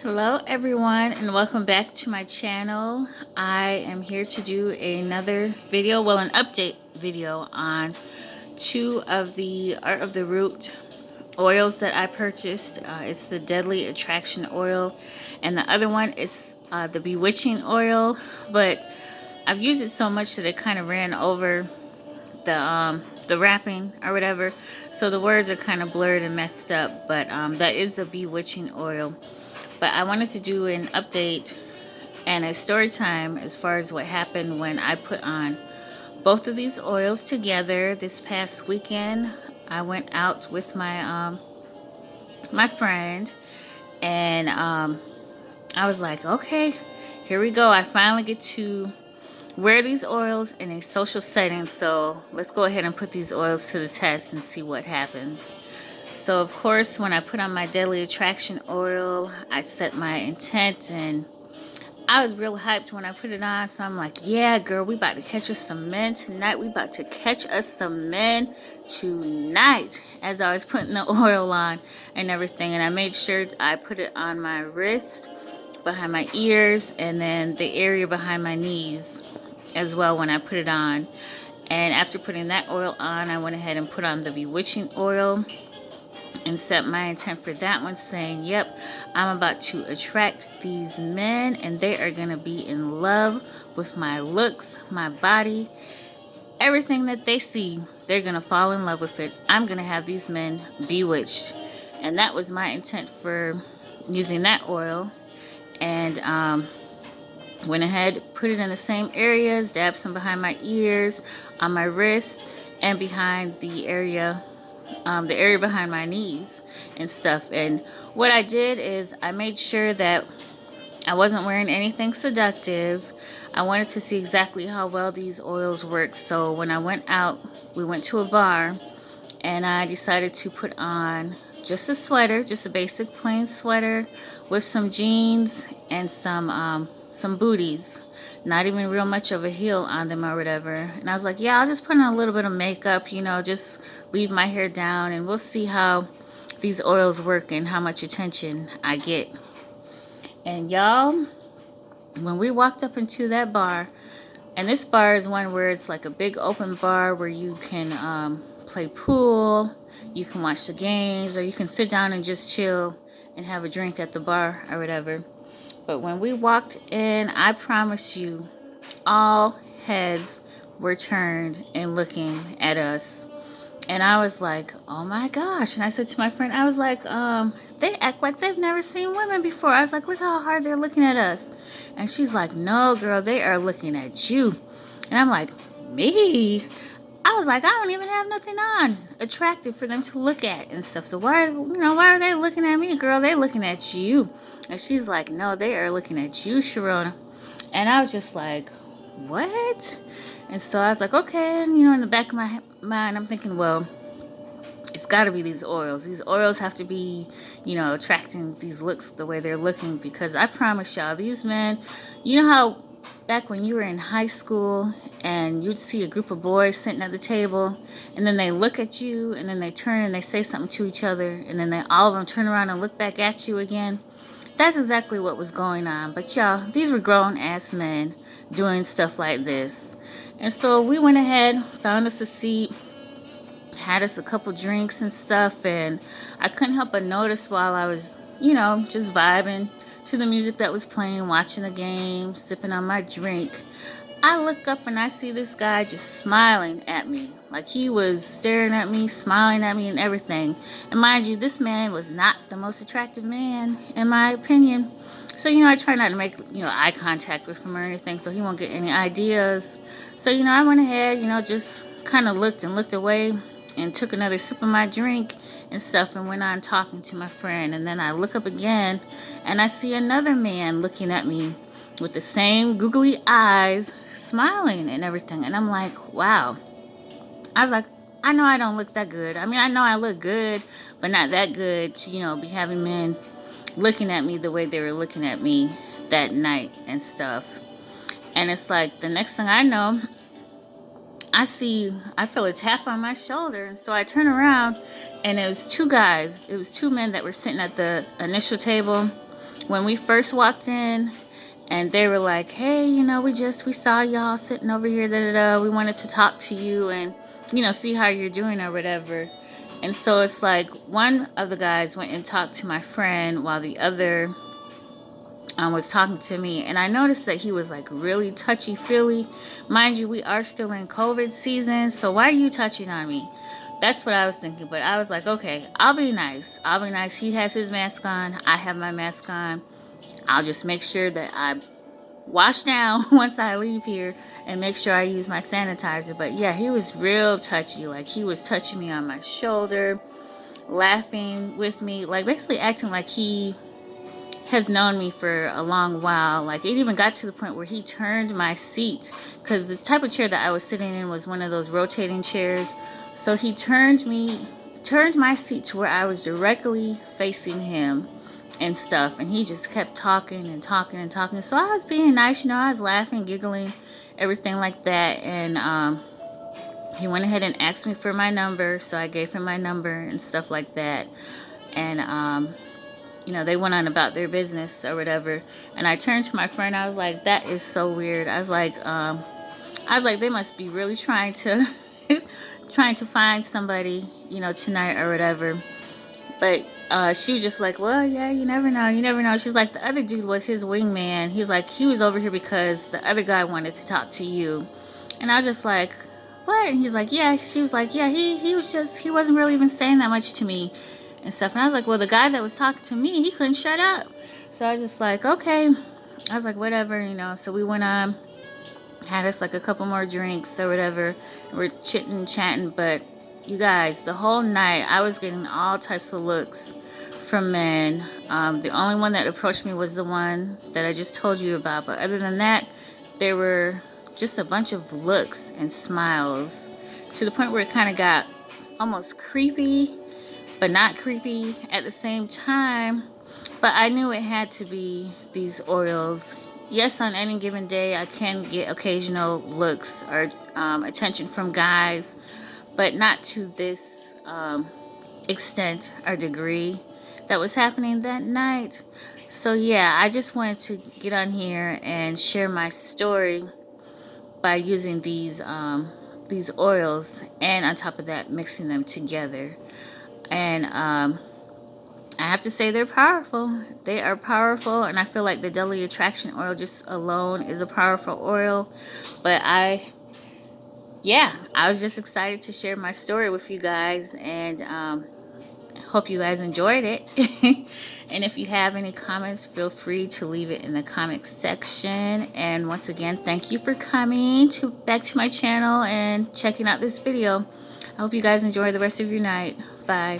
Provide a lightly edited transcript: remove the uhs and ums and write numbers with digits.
Hello everyone and welcome back to my channel. I am here to do another video, well, an update video on two of the Art of the Root oils that I purchased. It's the Deadly Attraction oil, and the other one is the Bewitching oil, but I've used it so much that it kind of ran over the wrapping or whatever, so the words are kind of blurred and messed up, but that is the Bewitching oil. But I wanted to do an update and a story time as far as what happened when I put on both of these oils together this past weekend. I went out with my friend, and I was like, okay, here we go. I finally get to wear these oils in a social setting, so let's go ahead and put these oils to the test and see what happens. So of course, when I put on my Deadly Attraction oil, I set my intent, and I was real hyped when I put it on. So I'm like, yeah, girl, we about to catch us some men tonight. We about to catch us some men tonight. As I was putting the oil on and everything. And I made sure I put it on my wrist, behind my ears, and then the area behind my knees as well when I put it on. And after putting that oil on, I went ahead and put on the Bewitching oil and set my intent for that one, saying, yep, I'm about to attract these men, and they are going to be in love with my looks, my body, everything that they see. They're going to fall in love with it. I'm going to have these men bewitched. And that was my intent for using that oil. And went ahead, put it in the same areas, dabbed some behind my ears, on my wrist, and behind the area behind my knees and stuff. And what I did is I made sure that I wasn't wearing anything seductive. I wanted to see exactly how well these oils work. So when I went out, we went to a bar, and I decided to put on just a sweater, just a basic plain sweater with some jeans and some booties. Not even real much of a heel on them or whatever. And I was like, yeah, I'll just put on a little bit of makeup, just leave my hair down, and we'll see how these oils work and how much attention I get. And y'all, when we walked up into that bar, and this bar is one where it's like a big open bar where you can play pool, you can watch the games, or you can sit down and just chill and have a drink at the bar or whatever. But when we walked in, I promise you, all heads were turned and looking at us. And I was like, oh my gosh. And I said to my friend, I was like, they act like they've never seen women before. I was like, look how hard they're looking at us. And she's like, no, girl, they are looking at you. And I'm like, me? I was like, I don't even have nothing on attractive for them to look at and stuff. So why are they looking at me, girl? They're looking at you. And she's like, no, they are looking at you, Sharona. And I was just like, what? And so I was like, okay. And, in the back of my mind, I'm thinking, well, it's got to be these oils. These oils have to be, attracting these looks the way they're looking. Because I promise y'all, these men, you know how back when you were in high school and you'd see a group of boys sitting at the table, and then they look at you, and then they turn and they say something to each other, and then all of them turn around and look back at you again? That's exactly what was going on. But y'all, these were grown-ass men doing stuff like this. And so we went ahead, found us a seat, had us a couple drinks and stuff, and I couldn't help but notice while I was, just vibing to the music that was playing, watching the game, sipping on my drink, I look up and I see this guy just smiling at me. Like he was staring at me, smiling at me and everything. And mind you, this man was not the most attractive man, in my opinion. So, I try not to make, eye contact with him or anything so he won't get any ideas. So, I went ahead, just kind of looked away and took another sip of my drink and stuff and went on talking to my friend. And then I look up again and I see another man looking at me with the same googly eyes, smiling and everything. And I'm like, wow. I was like, I know I don't look that good. I mean, I know I look good, but not that good to, be having men looking at me the way they were looking at me that night and stuff. And it's like the next thing I know, I feel a tap on my shoulder. And so I turn around, and it was two guys. It was two men that were sitting at the initial table when we first walked in, and they were like, hey, you know, we saw y'all sitting over here, we wanted to talk to you and, you know, see how you're doing or whatever. And so it's like one of the guys went and talked to my friend while the other was talking to me, and I noticed that he was like really touchy-feely. Mind you, we are still in COVID season, so why are you touching on me? That's what I was thinking, but I was like, okay, I'll be nice. He has his mask on, I have my mask on. I'll just make sure that I wash down once I leave here and make sure I use my sanitizer. But yeah, he was real touchy. Like, he was touching me on my shoulder, laughing with me, like basically acting like he has known me for a long while. Like, it even got to the point where he turned my seat, because the type of chair that I was sitting in was one of those rotating chairs. So he turned my seat to where I was directly facing him and stuff, and he just kept talking and talking and talking. So I was being nice, you know, I was laughing, giggling, everything like that. And he went ahead and asked me for my number, so I gave him my number and stuff like that. And you know, they went on about their business or whatever. And I turned to my friend, I was like, that is so weird. I was like, they must be really trying to find somebody, you know, tonight or whatever. But she was just like, well, yeah, you never know. She's like, the other dude was his wingman. He's like, he was over here because the other guy wanted to talk to you. And I was just like, what? And he's like, yeah. She was like, yeah, he wasn't really even saying that much to me and stuff. And I was like, well, the guy that was talking to me, he couldn't shut up. So I was just like, okay. I was like, whatever, you know. So we went on, had us like a couple more drinks or whatever. We're chitting and chatting. But you guys, the whole night I was getting all types of looks from men. The only one that approached me was the one that I just told you about. But other than that, there were just a bunch of looks and smiles, to the point where it kind of got almost creepy, but not creepy at the same time. But I knew it had to be these oils. Yes, on any given day, I can get occasional looks or attention from guys, but not to this extent or degree that was happening that night. So yeah, I just wanted to get on here and share my story by using these oils, and on top of that, mixing them together. And I have to say, they're powerful. They are powerful, and I feel like the Deadly Attraction oil just alone is a powerful oil. But I was just excited to share my story with you guys, and hope you guys enjoyed it. And if you have any comments, feel free to leave it in the comment section. And once again, thank you for coming back to my channel and checking out this video. I hope you guys enjoy the rest of your night. Bye.